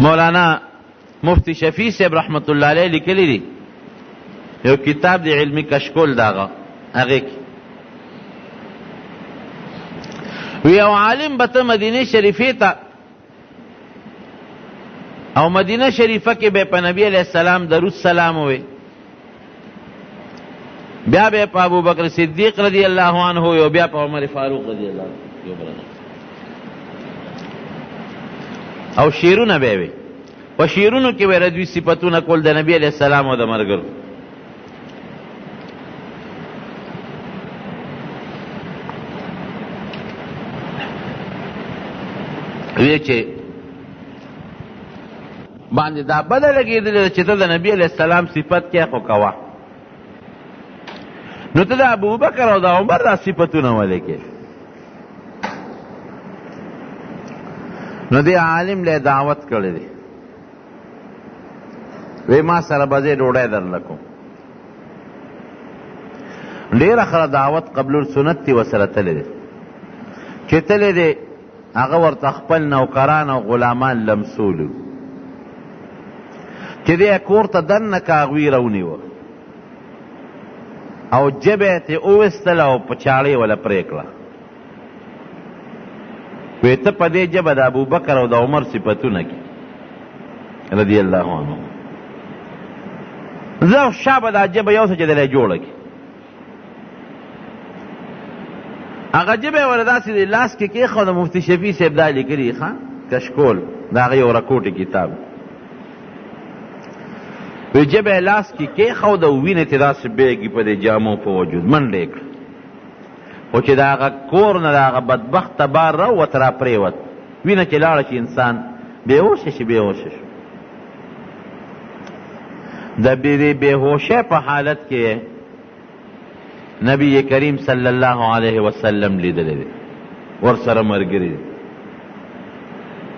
مولانا مفتی شفیع صاحب رحمت الله علیه لیکلی دی یو کتاب دی علمی کشکول داغه هغه کې وی او عالم بته مدینه شریفه ته او مدینه شریفه کې به په نبی علیہ السلام درود سلام وي بیا به په ابو بکر صدیق رضی الله عنه او بیا په عمر فاروق رضی الله عنه او شیرونه به وي په شیرونو کې ورته صفاتونه کول د نبی علیہ السلام او د مرګرو وی چې باندې دا بده لګېدل چې ته د نبی علیہ السلام صفت کې خو کوه نو ته د ابوبکر او د عمر دا صفتونه ولې کې نو دی عالم له دعوت کړی دی وی ما سره به زه ډوډۍ درله کوم ډېره ښه دعوت قبل السنت دی ورسره تللی دی چې تللی دی هغه ورته خپل نوکران او غلامان لمسولو چې دی کور ته دننه که هغوی راونیوه او جبه ته اوویستله او په چاړې وله پرې کړه وی ته په دې جبه د ابوبکر او د عمر صفتونه کې رضی الله عنه زه شا به دا جبه یو څه چې دلی جوړه کړي هغه جبه یې ور داسې د لاس کې کېښوده مفتي شفیع صاحب دا لیکلي ښه کشکول د هغه یو رکوټې کتاب وی جبه یې لاس کې کېښوده او وینې ترې داسې بیږي په دې جامو په وجود منډه یې کړه خو چې د هغه کور نه د هغه بدبخته بار راووت را پرېوت وینه چې لاړه چې انسان بېهوشه شي بېهوشه شو د بېهوشۍ په حالت کې نبی کریم صلی الله علیه وسلم لیدلی دی ورسره ملګري دي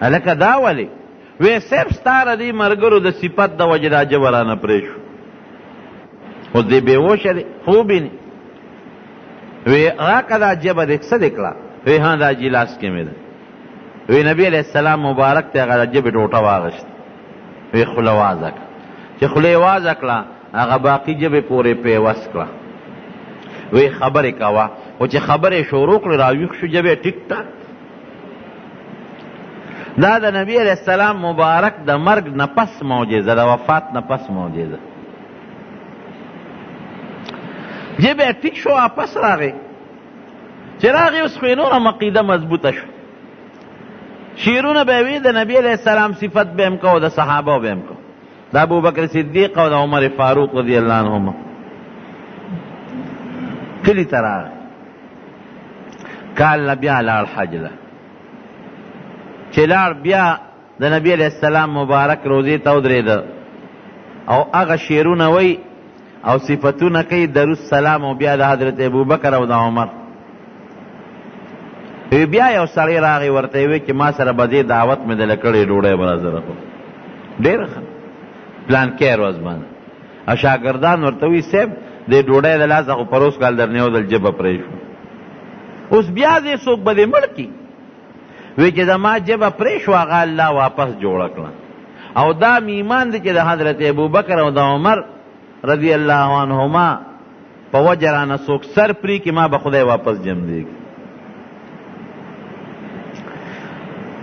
هلکه دا ولې وی صرف ستا د دې ملګرو د صفت د وجې دا جبه رانه پرې شو اوس دی بېهوشه دی خوب یې وی راکه دا جبه دی څه دی کړه وی ها دا جلاس کې مې ده وی نبی علیہ السلام مبارک ته هغه د جبې ټوټه واغشت وی خوله وازه کړه چې خوله یې وازه کړه هغه باقي جبې پورې پیوس کړه وی خبرې کوه خو چې خبرې شروع کړې راویښ شو جبې ټیک ټاک دا د نبی علیہ السلام مبارک د مرګ نه پس معجزه د وفات نه پس معجزه جبې ټیک شو واپس راغی چې راغی اوس خو یې نوره عقیده مضبوطه شو شعرونه به وي د نبی علیہ السلام صفت به هم کو د صحابه به هم کو د ابوبکر صدیق او د عمر فاروق رضی الله عنهما کلی ته راغی کال نه بیا لاړ حج له چې لاړ بیا د نبی علیہ السلام مبارک روضې ته ودرېده او هغه شعرونه وی او صفتونه کوي درود سلام او بیا د حضرت ابوبکر او د عمر بیا یو سړی راغی ورته یې وی چې ما سره به دې دعوت مې دله کړې ډوډۍ به راسره خو ډېره ښه پلان کې روز باندې او شاګردان ورته وی صاحب دې ډوډۍ د لاسه خو پروس کال درنیودل جبه پرې شو اوس بیا دې څوک به دې مړ کړي وی چې زما جبه پرې شو هغه الله واپس جوړه کړه او دا ایمان دی چې د حضرت ابوبکر او د عمر رضی الله عنهما په وجه رانه څوک سر پرې کړي ما به خدای واپس جمع دیږي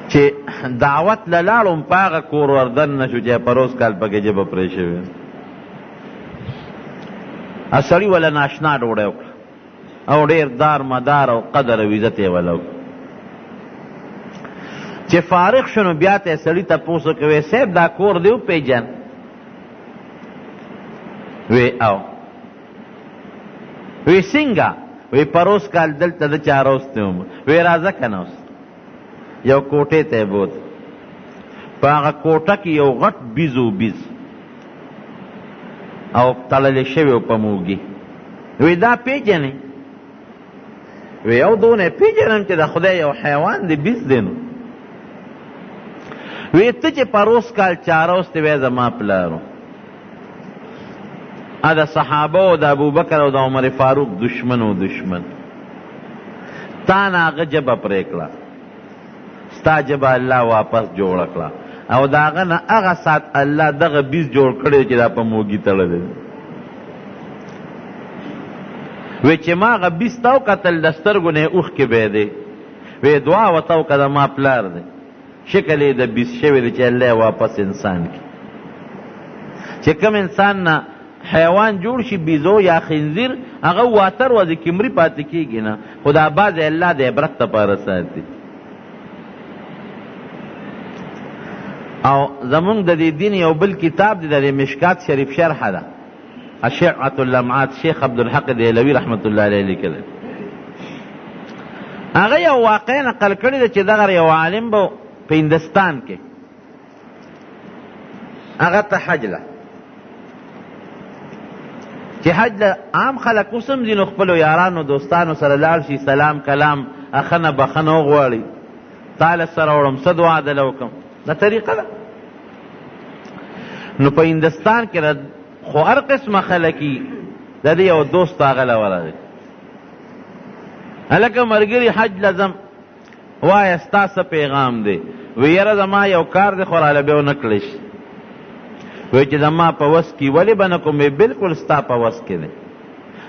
چې دعوت له لاړم په هغه کور وردن نه شو چې پروس کال پکې جبه پرې شوې سړي وله ناشنا ډوډۍ وکړه او ډېر دار مدار او قدر او عزت یې وله وکړه چې فارغ شو نو بیا ته سړي تپوس کوي صاحب دا کور دی وپېژن وی او وی څنګه وی پروس کال دلته د چا راوستی وم وی راځه که نه اوس یو کوټې ته یې بوت په هغه کوټه کې یو غټ بیز و بیز او تړلی شوی و په موږي وی دا پیژنې وی او دونه پیژنم چې د خدای یو حیوان دی بیز دی نو وی ته چې پروس کال چا راوستی وی زما پلارو د صحابه او د ابوبکر او د عمر فاروق دشمن و دشمن تا نه هغه جبه پرې کړه ستا جبه الله واپس جوړه کړه او داغه نه هغه سات الله دغه بیس جوړ کړی چې دا په موږي تړلی وی چې ما هغه بیس تاو کتل د سترګو نه اوښکې به دی وی دعا ورته وکړه د ما پلار دی شکل یې د بیس شوی دی چې الله واپس انسان کی چې کوم انسان نه حیوان جوړ شي بیزو یا خنزیر هغه واتر وځي کمري پاتې کېږي نه خو دا بعضې الله د عبرت دپاره ساتي او زمونږ د دې دین یو بل کتاب دی د مشکات شریف شرحه ده اشعة اللمعات شیخ عبدالحق دهلوي رحمت الله علیه لیکلی هغه یو واقع نقل کړی ده چې دغه یو عالم به په هندستان کې هغه ته حج له چې حج له عام خلک اوس هم ځي نو خپلو یارانو دوستانو سره لاړ شي سلام کلام اخنه بخنه وغواړي تاله سره وړم څه دعا دله وکړم دا طریقه ده نو په هندستان کې خو هر قسمه خلکي د دې یو دوست هغه له ورغی هلکه ملګري حج لزم وایه ستا څه پیغام دی وی یاره زما یو کار دی خو راله بیا ونه کړی شي وی چې زما په وس کې ولې به نه کوم وی بلکل ستا په وس کې دی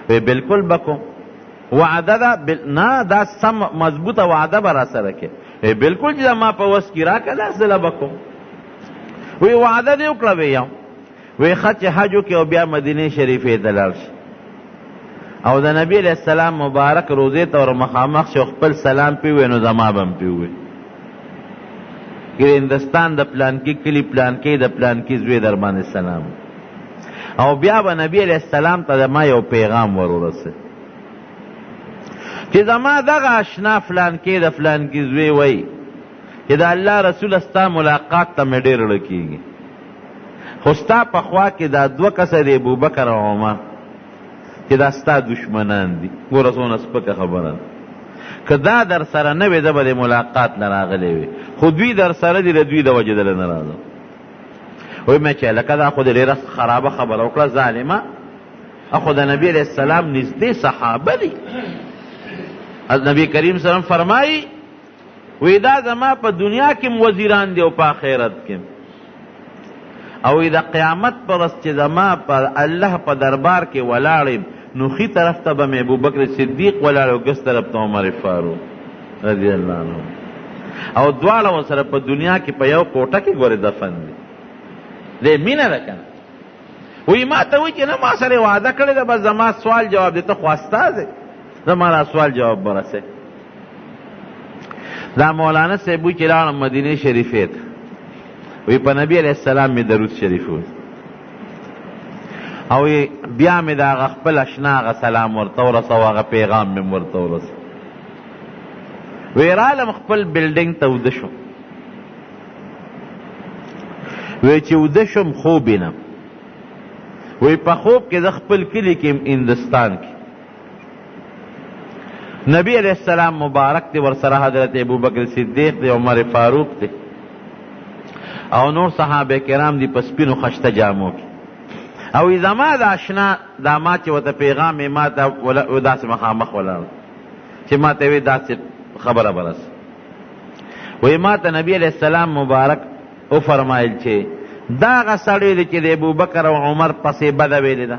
وی بلکل به کوم وعده ده نه دا سم مضبوطه وعده به را سره کې وی بلکل چې زما په وس کې راکړه داسې له به کوم وی وعده دې وکړه وی وی ښه چې حج وکړي او بیا مدینې شریفې ته لاړ شي او د نبی علیه السلام مبارک روضې ته ور مخامخ شي خپل سلام پې ووایي نو زما به هم پې ووایي که هندستان د پلانکي کلي پلانکۍ د پلانکي زوی در باندې سلام او بیا به نبی علیه السلام ته زما یو پیغام ور ورسوي چې زما دغه اشنا فلانکۍ د فلانکي زوی وایي چې د الله رسول ستا ملاقات ته مې ډېر زړه کېږي خو ستا په خوا کې دا دوه کسه دی ابوبکر او عمر چې دا ستا دشمنان دي ګوره څونه سپکه خبره ده که دا در سره نه وې زه به د ملاقات نه راغلی وې خو دوی در سره دي د دوی د وجې دله نه راځم وایي مې چې هلکه دا خو د ډېره خرابه خبره وکړه ظالمه خو د نبي علیه السلام نږدې صحابه دي نبی کریم صلی الله فرمایي وی دا زما په دنیا کې وزیران دي او په آخرت کې او د قیامت پر ورځ چې زما په الله په دربار کې ولاړم نو ښي طرف ته به مې ابوبکر صدیق ولاړ او ګس طرف ته عمر فاروق رضی الله عنه او دواړه ورسره په دنیا کې په یو کوټه کې ګورې دفن دي دی مینه ده که نه وی ما ته وایي چې نه ما سره وعده کړې ده بس زما سوال جواب دی ته خو استاد زما را سوال جواب برسې دا مولانا صاحب وایي چې لاړم مدینې شریفې ته وی په نبی علیه السلام می درود شریف وی او بیا می دا هغه خپل اشنا هغه سلام ورته ورسو هغه پیغام مې ورته ورسو وی رالم خپل بلډینګ ته وده شم وی چې وده شم خوب وینم وی په خوب کې د خپل کلي کې هندستان کې نبی علیه السلام مبارک دی ورسره حضرت ابوبکر صدیق دی عمر فاروق دی او نور صحابه کرام دی په سپینو خشته جامو کې او زما د اشنا دا ما چې ورته پیغام یې ما ته داسې مخامخ ولاړ چې ما ته وی داسې خبره برس وی ما ته نبی علیه السلام مبارک وفرمایل چې دا هغه سړی دی چې د ابوبکر او عمر پسې بده ویلې ده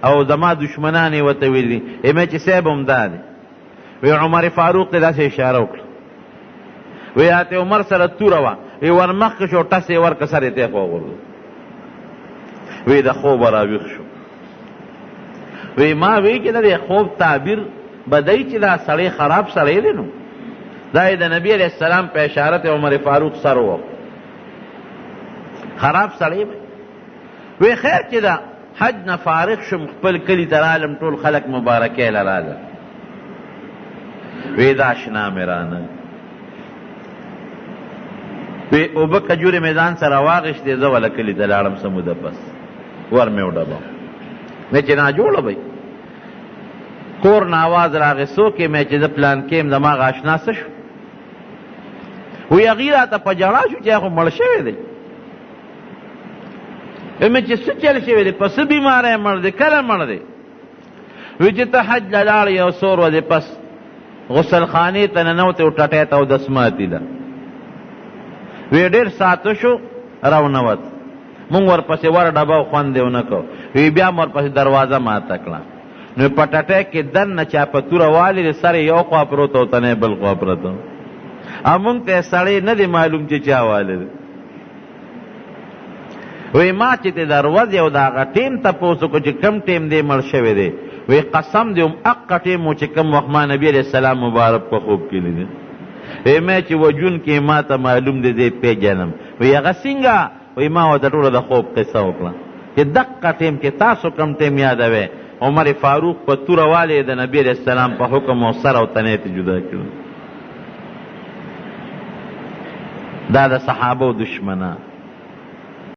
او زما دشمنان یې ورته ویلي مې چې صاحب هم دا دی وی عمر فاروق ته داسې اشاره وکړه وی هاته عمر سره توره وه وی ورمخکې شو ټس یې ورکړه سر یې تېخ وغورځو وی د خوبه راویښ شو وی ما وی چې د خوب تعبیر بدی چې دا سړی خراب سړی دی نو دا یې د نبي علیه السلام په اشارت عمر فاروق سر و خراب سړی وی خیر چې دا حج نه فارغ شم خپل کلي ته رالم ټول خلک مبارکۍ له راغله وی دا اشنا مې رانه وی اوبه کجورې مې ځان سره واغېشتې زه وله کلي ته لاړم څه موده پس ور مې وډبم مې چې ناجوړه به کور نه آواز راغې څوک یې مې چې زه پلان کې یم زما هغه اشنا څه شو وی هغې راته په ژړا شو چې خو مړ شوی دی مې چې څه چل شوی دی په څه بیماری مړ دی کله مړ دی وی چې ته حج له لاړې یو څو ورځې پس غسل خانې ته ننوتې او ټټۍ ته اودس ماتې ده وی ډېر ساعته شو راونوت، مونږ ورپسې ور ډبه خوند یې ونه کو. وی بیا م ورپسې دروازه ماته کړه، نو په ټټۍ کې دننه چا په توره والې سر یو خوا پروت او تنه بل خوا پروت. او مونږ ته سړی نه دی معلوم چې چا والې دی. وی ما چې ته دروازې او د هغه ټیم تپوس وکړو چې کم ټیم دی مړ شوی دی، وی قسم دی هغه ټیم و چې کوم وخت ما نبي علیه السلام مبارک په خوب کې لیدی. وی ما چې وجون کې ما ته معلوم دی دی پیژنم. وی هغه څنګه؟ وی ما ورته ټوله د خوب قصه وکړه چې دقه ټیم کې تاسو کم ټیم یادوئ عمر فاروق په توره والې د نبي علیه السلام په حکم او سر او تنې ته جدا کړو. دا د صحابو دشمنان.